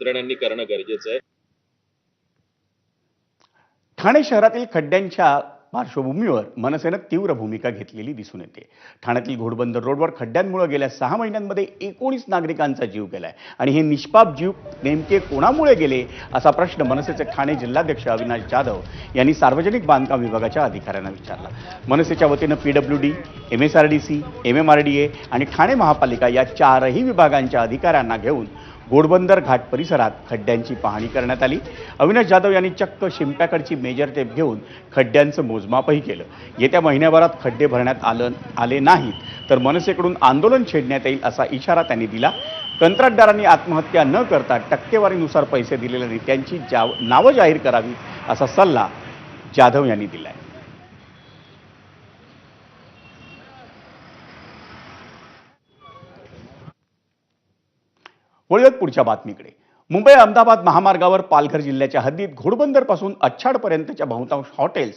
यंत्रणांनी करणं गरजेचं आहे. ठाणे शहरातील खड्ड्यांच्या पार्श्वभूमीवर मनसेनं तीव्र भूमिका घेतलेली दिसून येते. ठाण्यातील घोडबंदर रोडवर खड्ड्यांमुळे गेल्या 6 महिन्यांमध्ये 19 नागरिकांचा जीव गेलाय आणि हे निष्पाप जीव नेमके कोणामुळे गेले असा प्रश्न मनसेचे ठाणे जिल्हाध्यक्ष अविनाश जाधव यांनी सार्वजनिक बांधकाम विभागाच्या अधिकाऱ्यांना विचारला. मनसेच्या वतीनं PWD, MSRDC, MMRDA आणि ठाणे महापालिका या 4ही विभागांच्या अधिकाऱ्यांना घेऊन घोडबंदर घाट परिसरात खड्ड्यांची पाहणी करण्यात आली. अविनाश जाधव यांनी चक्क शिंप्याकडची मेजर टेप घेऊन खड्ड्यांचं मोजमापही केलं. येत्या महिन्याभरात खड्डे भरण्यात आले नाहीत तर मनसेकडून आंदोलन छेडण्यात येईल असा इशारा त्यांनी दिला. कंत्राटदारांनी आत्महत्या न करता टक्केवारीनुसार पैसे दिलेल्या नेत्यांची नावं जाहीर करावीत असा सल्ला जाधव यांनी दिलाय. वळूयात पुढच्या बातमीकडे. मुंबई अहमदाबाद महामार्गावर पालघर जिल्ह्याच्या हद्दीत घोडबंदरपासून अच्छाडपर्यंतच्या बहुतांश हॉटेल्स